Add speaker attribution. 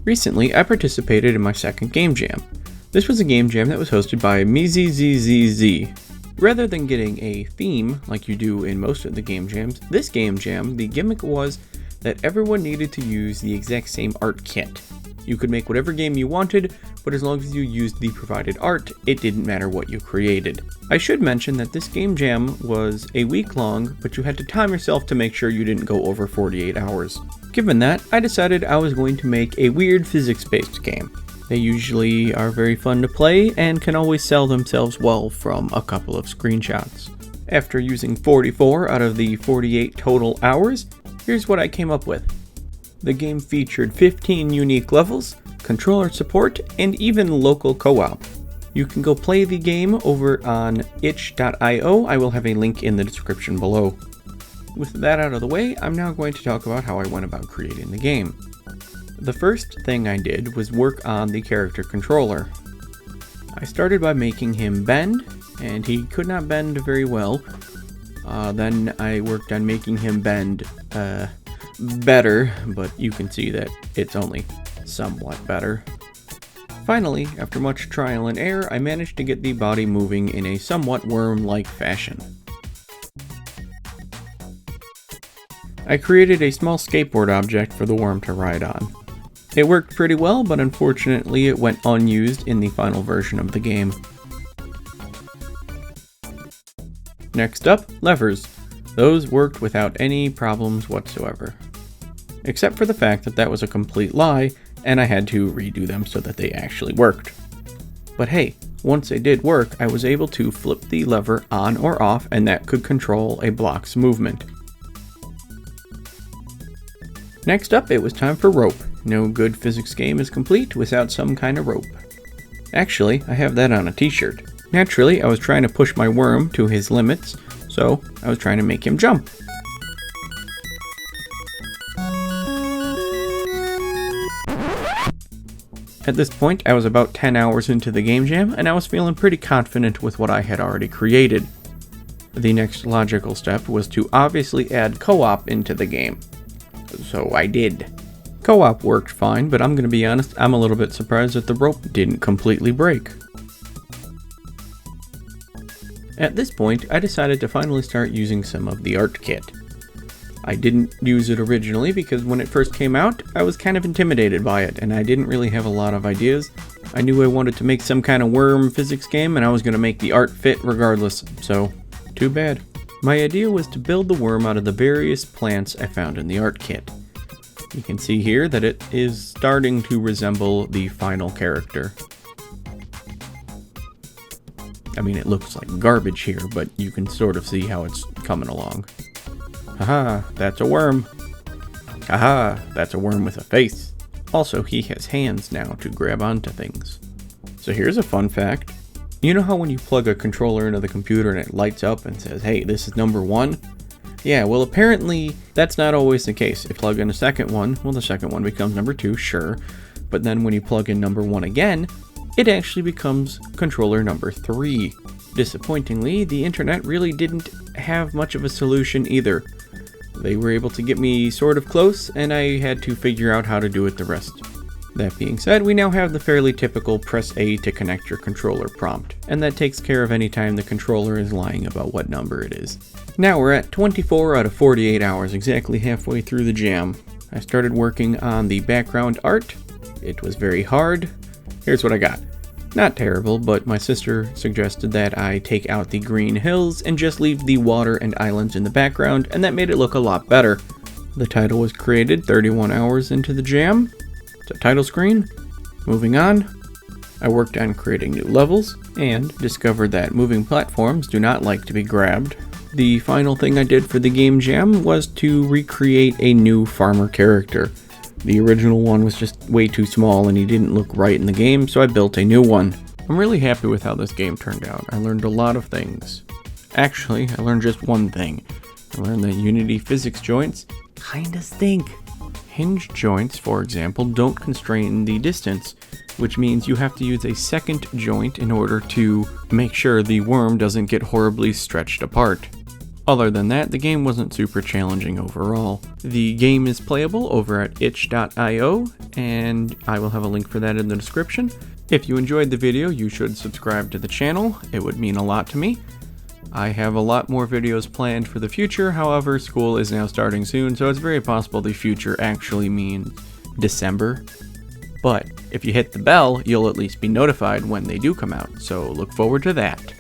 Speaker 1: Recently, I participated in my second game jam. This was a game jam that was hosted by MizJam. Rather than getting a theme like you do in most of the game jams, this game jam, the gimmick was that everyone needed to use the exact same art kit. You could make whatever game you wanted, but as long as you used the provided art, it didn't matter what you created. I should mention that this game jam was a week long, but you had to time yourself to make sure you didn't go over 48 hours. Given that, I decided I was going to make a weird physics-based game. They usually are very fun to play and can always sell themselves well from a couple of screenshots. After using 44 out of the 48 total hours, here's what I came up with. The game featured 15 unique levels, controller support, and even local co-op. You can go play the game over on itch.io. I will have a link in the description below. With that out of the way, I'm now going to talk about how I went about creating the game. The first thing I did was work on the character controller. I started by making him bend, and he could not bend very well. Then I worked on making him bend better, but you can see that it's only somewhat better. Finally, after much trial and error, I managed to get the body moving in a somewhat worm-like fashion. I created a small skateboard object for the worm to ride on. It worked pretty well, but unfortunately it went unused in the final version of the game. Next up, levers. Those worked without any problems whatsoever. Except for the fact that that was a complete lie, and I had to redo them so that they actually worked. But hey, once they did work, I was able to flip the lever on or off, and that could control a block's movement. Next up, it was time for rope. No good physics game is complete without some kind of rope. Actually, I have that on a t-shirt. Naturally, I was trying to push my worm to his limits, so I was trying to make him jump. At this point, I was about 10 hours into the game jam, and I was feeling pretty confident with what I had already created. The next logical step was to obviously add co-op into the game. So I did. Co-op worked fine, but I'm going to be honest, I'm a little bit surprised that the rope didn't completely break. At this point, I decided to finally start using some of the art kit. I didn't use it originally because when it first came out, I was kind of intimidated by it, and I didn't really have a lot of ideas. I knew I wanted to make some kind of worm physics game, and I was going to make the art fit regardless, so too bad. My idea was to build the worm out of the various plants I found in the art kit. You can see here that it is starting to resemble the final character. I mean, it looks like garbage here, but you can sort of see how it's coming along. Haha, that's a worm. Haha, that's a worm with a face. Also, he has hands now to grab onto things. So here's a fun fact. You know how when you plug a controller into the computer and it lights up and says, hey, this is number 1? Yeah, well apparently that's not always the case. If you plug in a second one, well the second one becomes number 2, sure. But then when you plug in number 1 again, it actually becomes controller number 3. Disappointingly, the internet really didn't have much of a solution either. They were able to get me sort of close, and I had to figure out how to do it the rest. That being said, we now have the fairly typical press A to connect your controller prompt, and that takes care of any time the controller is lying about what number it is. Now we're at 24 out of 48 hours, exactly halfway through the jam. I started working on the background art. It was very hard. Here's what I got. Not terrible, but my sister suggested that I take out the green hills and just leave the water and islands in the background, and that made it look a lot better. The title was created 31 hours into the jam. It's a title screen. Moving on. I worked on creating new levels, and discovered that moving platforms do not like to be grabbed. The final thing I did for the game jam was to recreate a new farmer character. The original one was just way too small and he didn't look right in the game, so I built a new one. I'm really happy with how this game turned out. I learned a lot of things. Actually, I learned just one thing. I learned that Unity physics joints kinda stink. Hinge joints, for example, don't constrain the distance, which means you have to use a second joint in order to make sure the worm doesn't get horribly stretched apart. Other than that, the game wasn't super challenging overall. The game is playable over at itch.io, and I will have a link for that in the description. If you enjoyed the video, you should subscribe to the channel. It would mean a lot to me. I have a lot more videos planned for the future, however, school is now starting soon, so it's very possible the future actually means December. But if you hit the bell, you'll at least be notified when they do come out, so look forward to that.